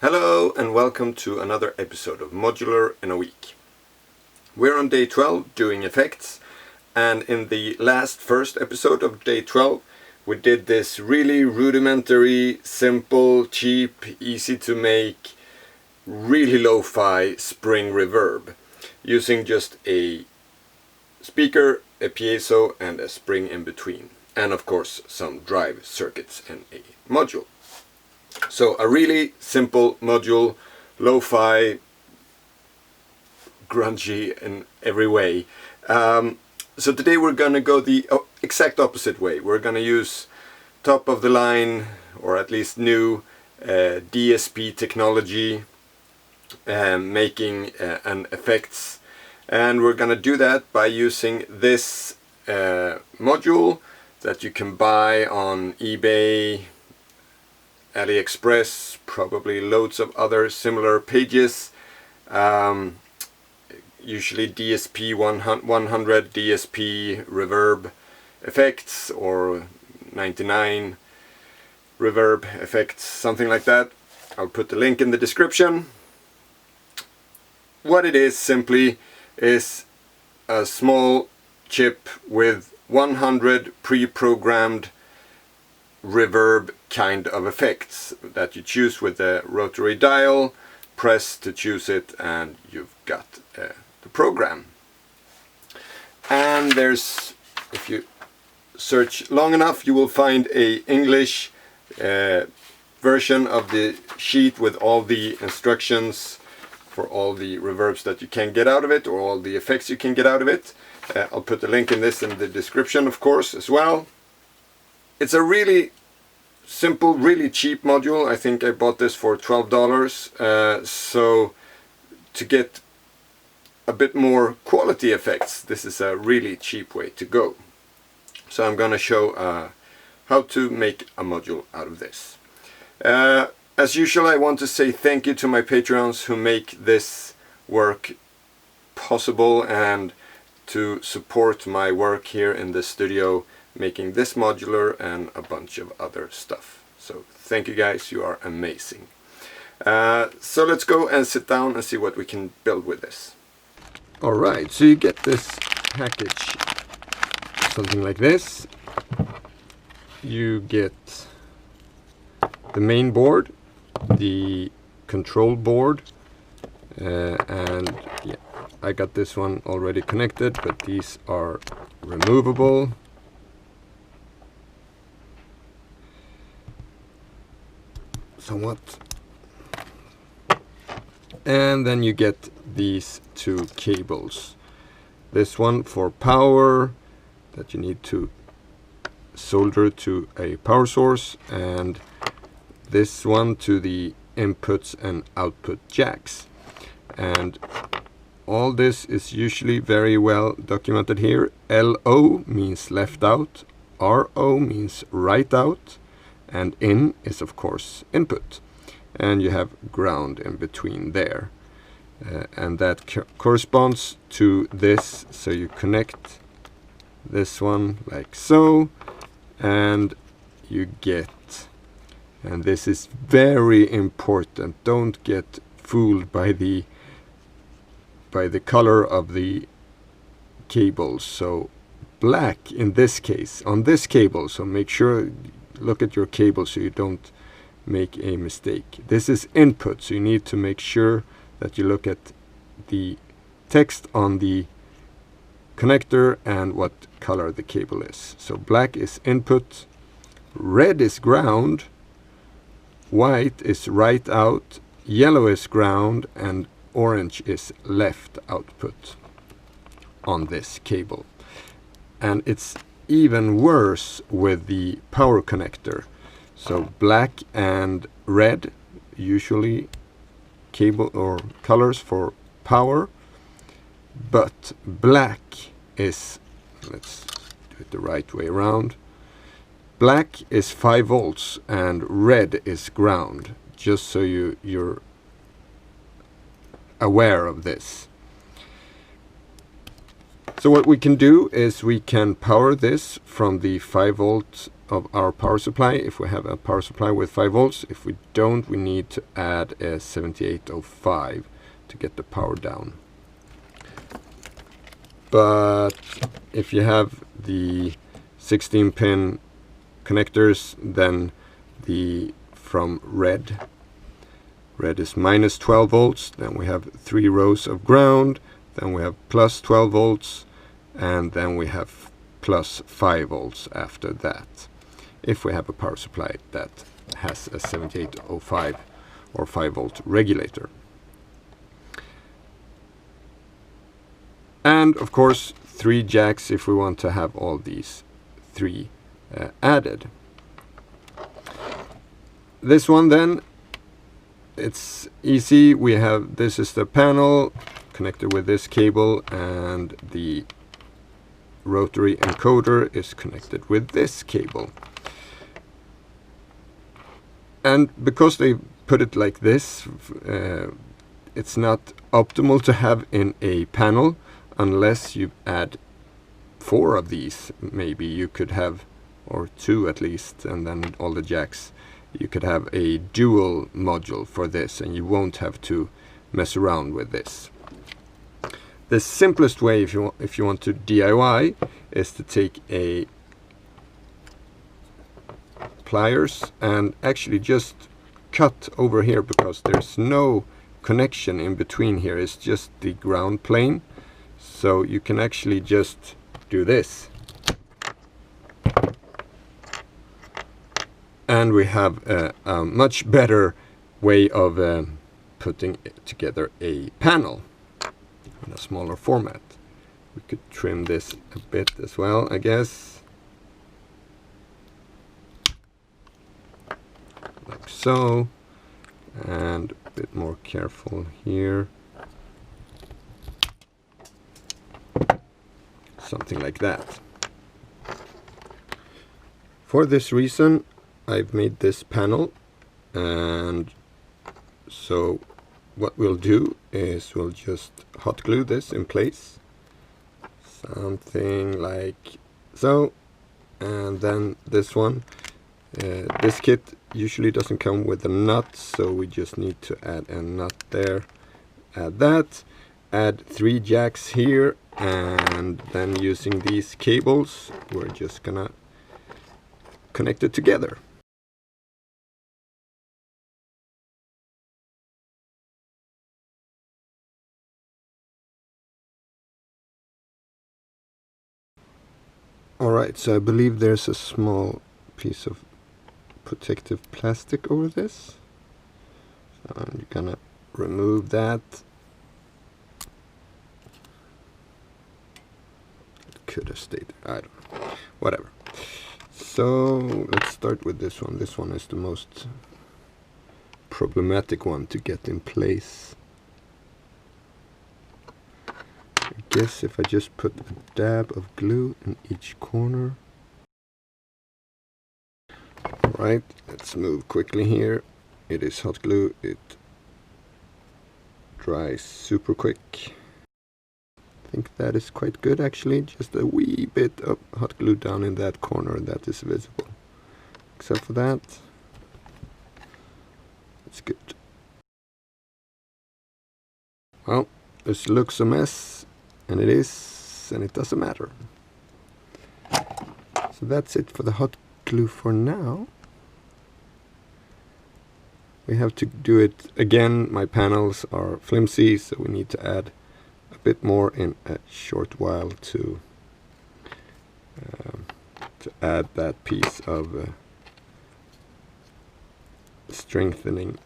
Hello and welcome to another episode of Modular in a Week. We're on day 12 doing effects, and in the first episode of day 12 we did this really rudimentary, simple, cheap, easy to make, really lo-fi spring reverb using just a speaker, a piezo and a spring in between, and of course some drive circuits and a module. So a really simple module, lo-fi, grungy in every way. So today we're going to go the exact opposite way. We're going to use top of the line, or at least new, DSP technology, making an effects. And we're going to do that by using this module that you can buy on eBay, AliExpress, probably loads of other similar pages. Usually DSP 100 DSP reverb effects, or 99 reverb effects, something like that. I'll put the link in the description. What it is simply is a small chip with 100 pre-programmed reverb kind of effects that you choose with the rotary dial, press to choose it, and you've got the program. And there's, if you search long enough, you will find a English version of the sheet with all the instructions for all the reverbs that you can get out of it, or all the effects you can get out of it. I'll put the link in the description, of course, as well. It's a really simple, really cheap module. I think I bought this for $12. So to get a bit more quality effects, this is a really cheap way to go. So I'm going to show how to make a module out of this. As usual, I want to say thank you to my Patreons who make this work possible and to support my work here in the studio, making this modular and a bunch of other stuff. So thank you guys, you are amazing. So let's go and sit down and see what we can build with this. Alright, so you get this package, something like this. You get the main board, the control board, and yeah, I got this one already connected, but these are removable. Somewhat. And then you get these two cables. This one for power that you need to solder to a power source, and this one to the inputs and output jacks. And all this is usually very well documented here. LO means left out, RO means right out, and in is of course input, and you have ground in between there, and that corresponds to this. So you connect this one like so, and you get, and this is very important, don't get fooled by the color of the cables. So black in this case on this cable, so make sure look at your cable so you don't make a mistake. This is input, so you need to make sure that you look at the text on the connector and what color the cable is. So black is input, red is ground, white is right out, yellow is ground, and orange is left output on this cable. And it's even worse with the power connector. So black and red, usually cable or colors for power, but black is, let's do it the right way around, black is 5 volts and red is ground, just so you're aware of this. So what we can do is we can power this from the 5 volt of our power supply if we have a power supply with 5 volts. If we don't, we need to add a 7805 to get the power down. But if you have the 16-pin connectors, then from red is minus 12 volts, then we have 3 rows of ground, then we have plus 12 volts, and then we have plus 5 volts after that, if we have a power supply that has a 7805 or 5 volt regulator. And of course 3 jacks if we want to have all these 3 added. This one then, it's easy. We have, this is the panel connected with this cable, and the rotary encoder is connected with this cable. And because they put it like this, it's not optimal to have in a panel unless you add 4 of these. Maybe you could have, or 2 at least, and then all the jacks. You could have a dual module for this, and you won't have to mess around with this. The simplest way, if you want to DIY, is to take a pliers and actually just cut over here, because there's no connection in between here. It's just the ground plane. So you can actually just do this. And we have a much better way of putting together a panel in a smaller format. We could trim this a bit as well, I guess. Like so. And a bit more careful here. Something like that. For this reason, I've made this panel, and so what we'll do is we'll just hot glue this in place, something like so. And then this one, this kit usually doesn't come with a nut, so we just need to add a nut there. Add that, add 3 jacks here, and then using these cables we're just gonna connect it together. Alright, so I believe there's a small piece of protective plastic over this. So I'm gonna remove that. It could have stayed there, I don't know. Whatever. So let's start with this one. This one is the most problematic one to get in place. I guess if I just put a dab of glue in each corner. Alright, let's move quickly here. It is hot glue, it dries super quick. I think that is quite good actually, just a wee bit of hot glue down in that corner that is visible. Except for that, it's good. Well, this looks a mess, and it is, and it doesn't matter. So that's it for the hot glue for now. We have to do it again. My panels are flimsy, so we need to add a bit more in a short while to add that piece of strengthening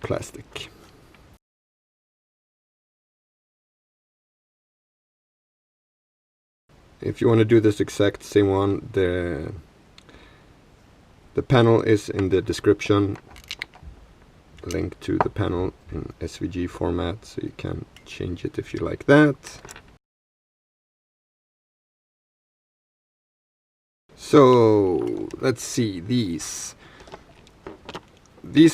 plastic. If you want to do this exact same one, the panel is in the description. Link to the panel in SVG format, so you can change it if you like that. So let's see, these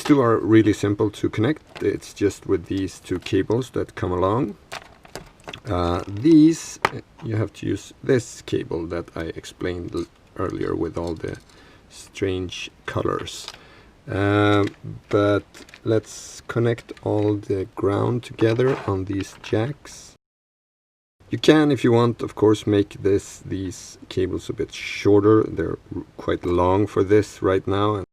two are really simple to connect. It's just with these 2 cables that come along. These, you have to use this cable that I explained earlier with all the strange colors. But let's connect all the ground together on these jacks. You can, if you want, of course, make these cables a bit shorter. They're quite long for this right now.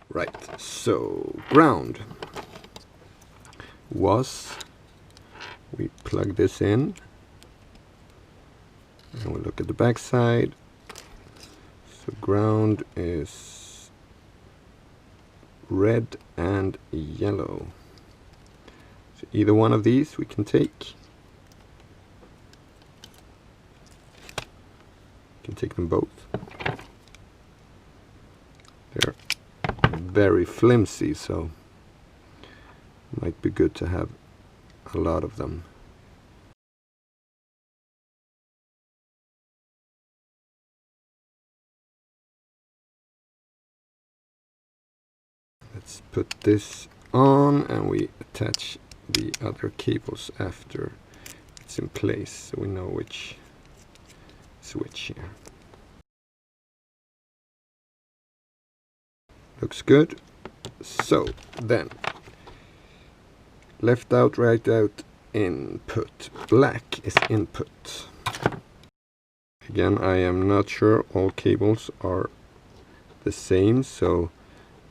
Right, so ground was, we plug this in, and we'll look at the back side. So ground is red and yellow. So either one of these we can take. You can take them both. They're very flimsy, so it might be good to have a lot of them. Let's put this on and we attach the other cables after it's in place, so we know which switch here. Looks good. So then, left out, right out, input. Black is input. Again, I am not sure all cables are the same, so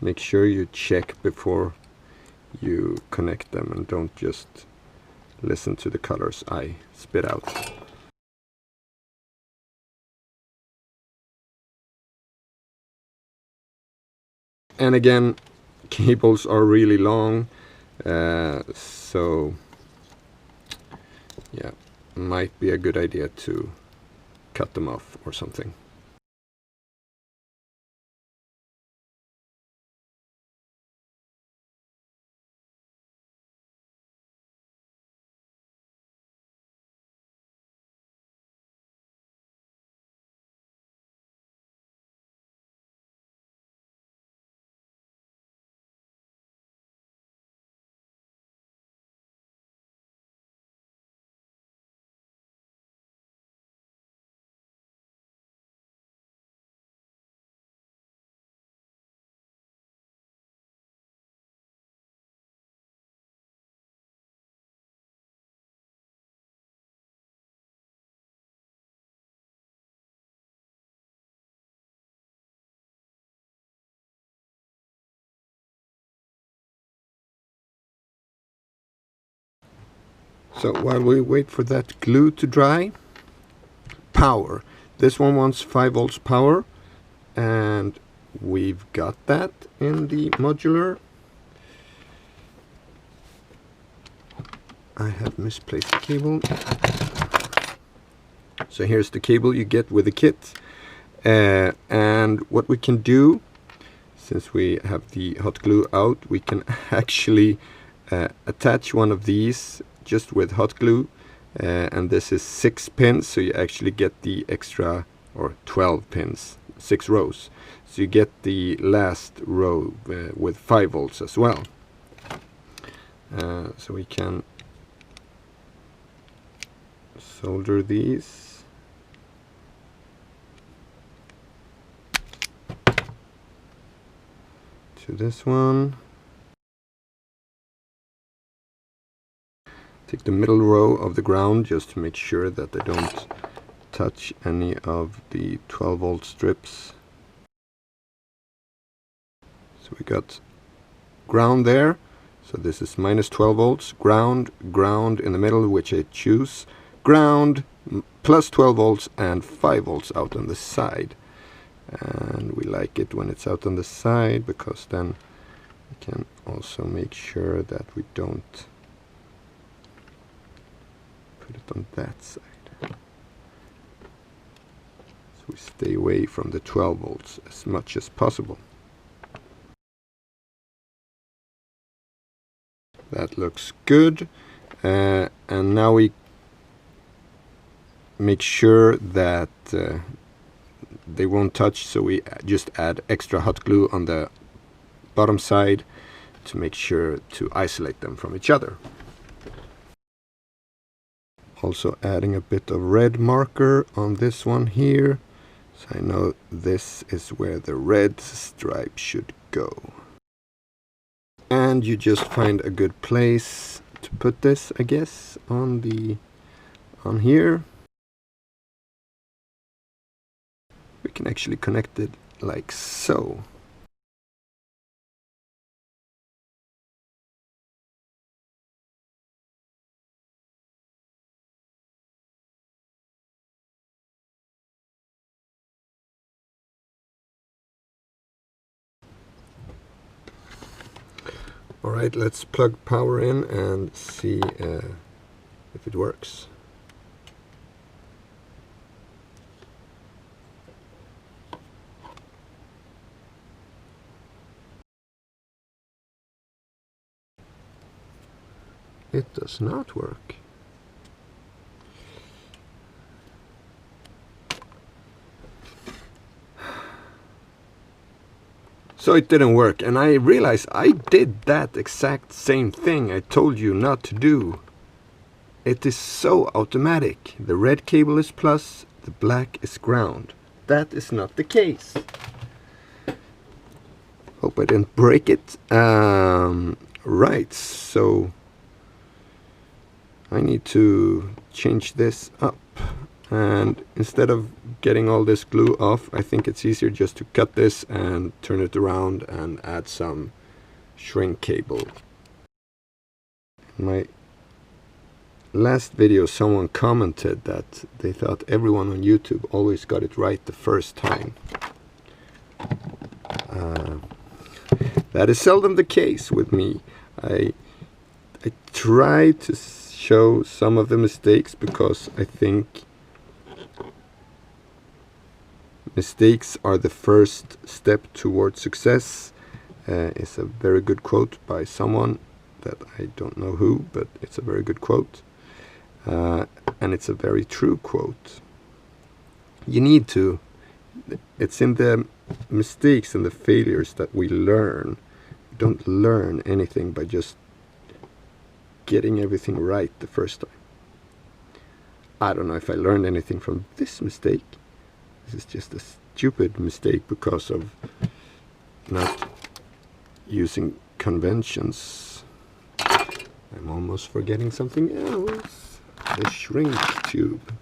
make sure you check before you connect them and don't just listen to the colors I spit out. And again, cables are really long, so yeah, might be a good idea to cut them off or something. So while we wait for that glue to dry, power. This one wants 5 volts power, and we've got that in the modular. I have misplaced the cable. So here's the cable you get with the kit. And what we can do, since we have the hot glue out, we can actually attach one of these just with hot glue, and this is 6 pins, so you actually get the extra, or 12 pins, 6 rows, so you get the last row with 5 volts as well. So we can solder these. To this one. Take the middle row of the ground just to make sure that they don't touch any of the 12 volt strips. So we got ground there, so this is minus 12 volts, ground, ground in the middle, which I choose, ground, plus 12 volts and 5 volts out on the side. And we like it when it's out on the side, because then we can also make sure that we don't put it on that side. So we stay away from the 12 volts as much as possible. That looks good. And now we make sure that they won't touch, so we just add extra hot glue on the bottom side to make sure to isolate them from each other. Also adding a bit of red marker on this one here, so I know this is where the red stripe should go. And you just find a good place to put this, I guess, on here. We can actually connect it like so. Alright, let's plug power in and see if it works. It does not work. So it didn't work, and I realized I did that exact same thing I told you not to do. It is so automatic. The red cable is plus, the black is ground. That is not the case. Hope I didn't break it. Right, so I need to change this up. And instead of getting all this glue off, I think it's easier just to cut this and turn it around and add some shrink cable. In my last video, someone commented that they thought everyone on YouTube always got it right the first time. That is seldom the case with me. I try to show some of the mistakes because I think mistakes are the first step towards success. It's a very good quote by someone that I don't know who, but it's a very good quote. And it's a very true quote. You need to, it's in the mistakes and the failures that we learn. We don't learn anything by just getting everything right the first time. I don't know if I learned anything from this mistake. This is just a stupid mistake because of not using conventions. I'm almost forgetting something else. The shrink tube.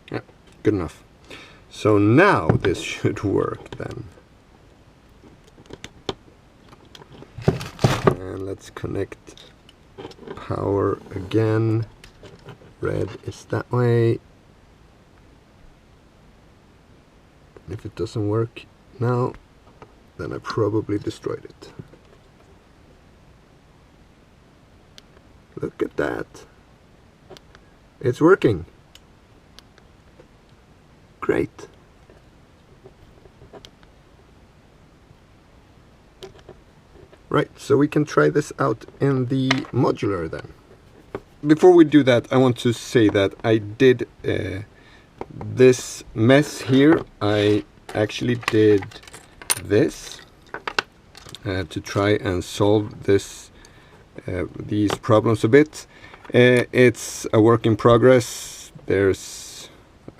Yeah, good enough. So now this should work then. And let's connect power again. Red is that way. If it doesn't work now, then I probably destroyed it. Look at that. It's working. Great. Right, so we can try this out in the modular then. Before we do that, I want to say that I did this mess here. I actually did this to try and solve this these problems a bit. It's a work in progress. There's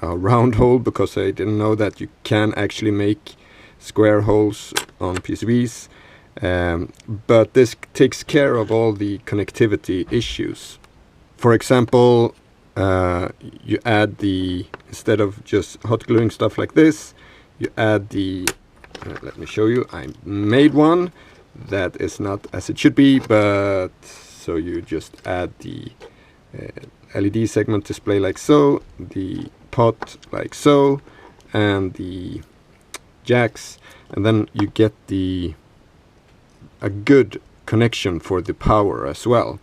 a round hole because I didn't know that you can actually make square holes on PCBs. But this takes care of all the connectivity issues. For example, you add the, instead of just hot gluing stuff like this, you add the, let me show you, I made one that is not as it should be, but so you just add the LED segment display like so, the pot like so, and the jacks, and then you get a good connection for the power as well.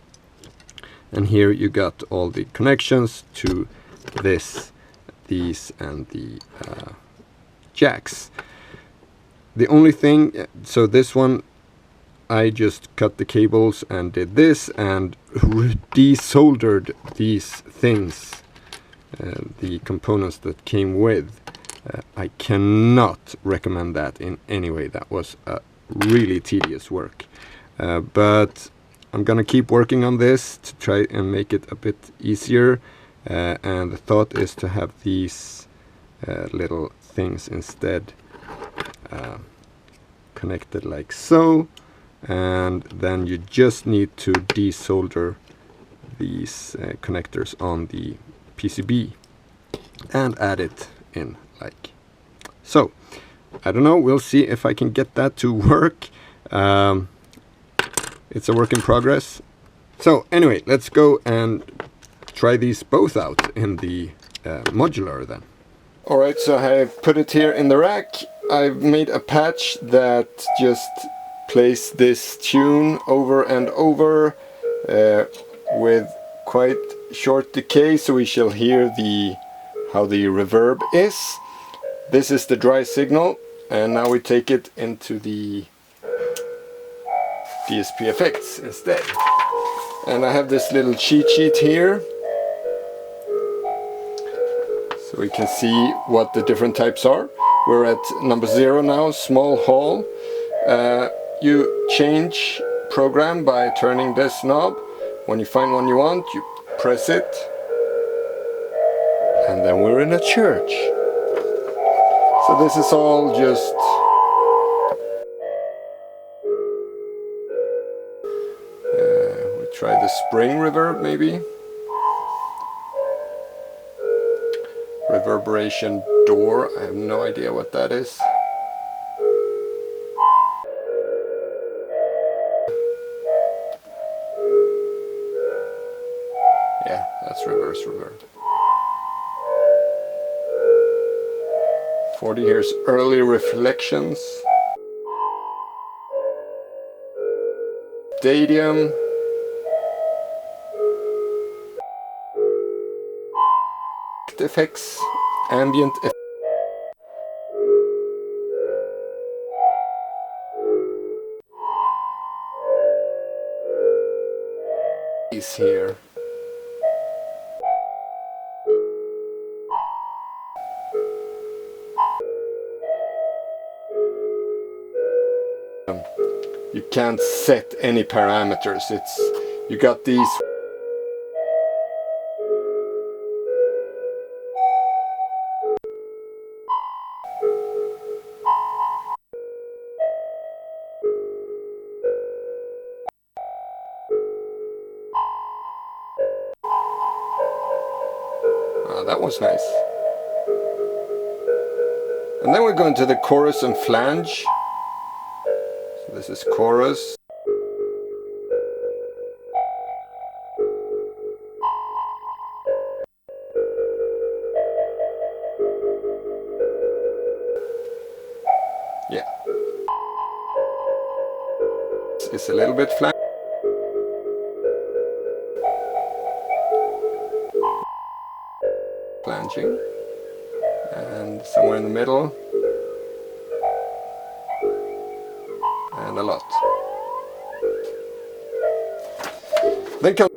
And here you got all the connections to this, these, and the jacks. The only thing, so this one I just cut the cables and did this and desoldered these things, the components that came with. I cannot recommend that in any way. That was a really tedious work. But I'm gonna keep working on this to try and make it a bit easier. And the thought is to have these little things instead connected like so. And then you just need to desolder these connectors on the PCB and add it in like so. I don't know, we'll see if I can get that to work. It's a work in progress. So anyway, let's go and try these both out in the modular then. Alright, so I put it here in the rack. I've made a patch that just plays this tune over and over with quite short decay, so we shall hear how the reverb is. This is the dry signal, and now we take it into the DSP effects instead. And I have this little cheat sheet here, so we can see what the different types are. We're at number 0 now, small hall. You change program by turning this knob. When you find one you want, you press it, and then we're in a church. So this is all just we try the spring reverb maybe. Reverberation door, I have no idea what that is. Yeah, that's reverse reverb. 40, here's early reflections. Stadium. Effects, ambient effects. Here. You can't set any parameters. You got these. That was nice. And then we're going to the chorus and flange. So this is chorus. Yeah. It's a little bit flange. Flanging, and somewhere in the middle, and a lot. Then come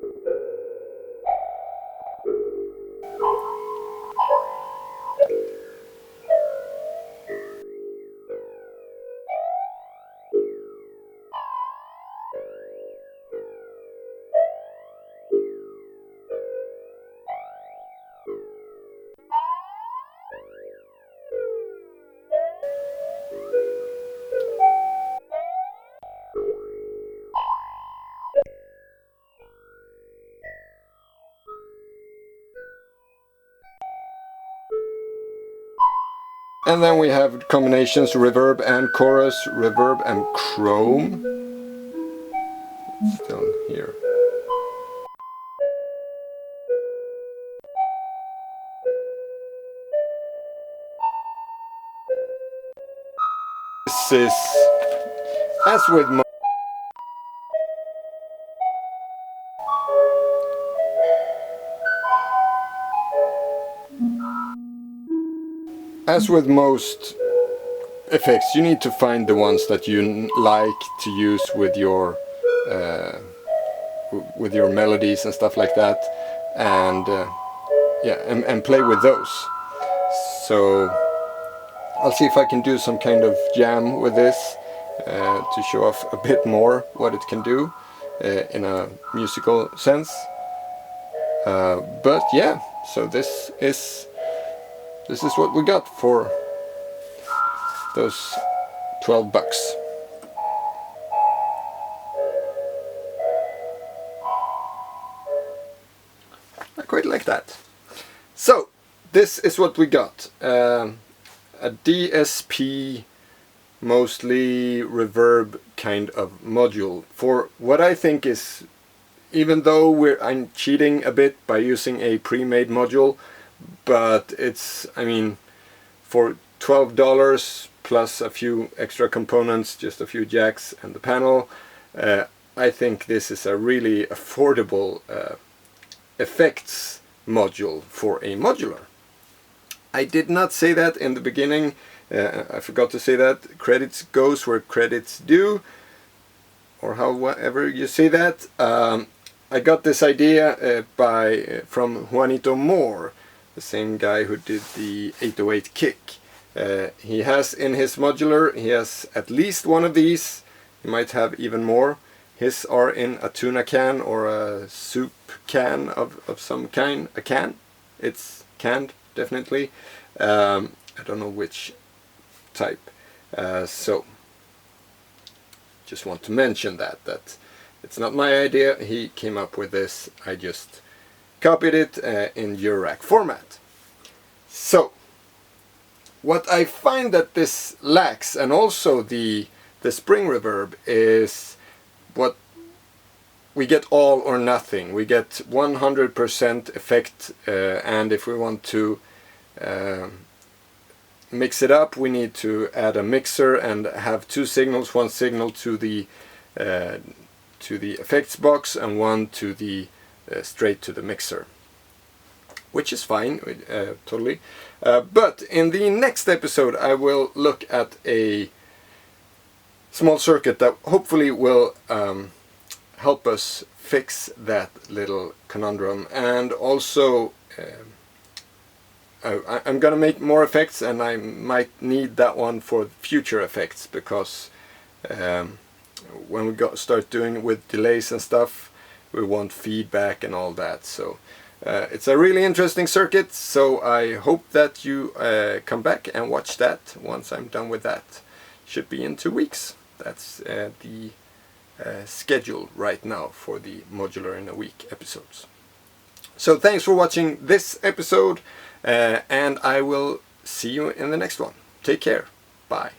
and then we have combinations reverb and chorus, reverb and chrome. Still here. This is, as with most effects, you need to find the ones that you like to use with your melodies and stuff like that, and yeah, and play with those. So I'll see if I can do some kind of jam with this to show off a bit more what it can do in a musical sense. But yeah, so this is what we got for those 12 bucks. I quite like that. So this is what we got. A DSP, mostly reverb kind of module for what I think is, even though I'm cheating a bit by using a pre-made module, but it's, I mean, for $12 plus a few extra components, just a few jacks and the panel, I think this is a really affordable effects module for a modular. I did not say that in the beginning. I forgot to say that. Credits goes where credits due, or however you say that. I got this idea from Juanito Moore, the same guy who did the 808 kick. He has in his modular, he has at least one of these. He might have even more. His are in a tuna can or a soup can of some kind. A can. It's canned, definitely. I don't know which type. So just want to mention that it's not my idea. He came up with this. I just copied it in Eurorack format. So what I find that this lacks, and also the spring reverb, is what we get all or nothing. We get 100% effect, and if we want to mix it up, we need to add a mixer and have two signals, one signal to the effects box and one to the straight to the mixer, which is fine, totally. But in the next episode I will look at a small circuit that hopefully will help us fix that little conundrum, and also I'm gonna make more effects, and I might need that one for future effects, because when we start doing with delays and stuff, we want feedback and all that. So it's a really interesting circuit, so I hope that you come back and watch that once I'm done with that. Should be in 2 weeks. That's the schedule right now for the Modular in a Week episodes. So thanks for watching this episode, and I will see you in the next one. Take care. Bye.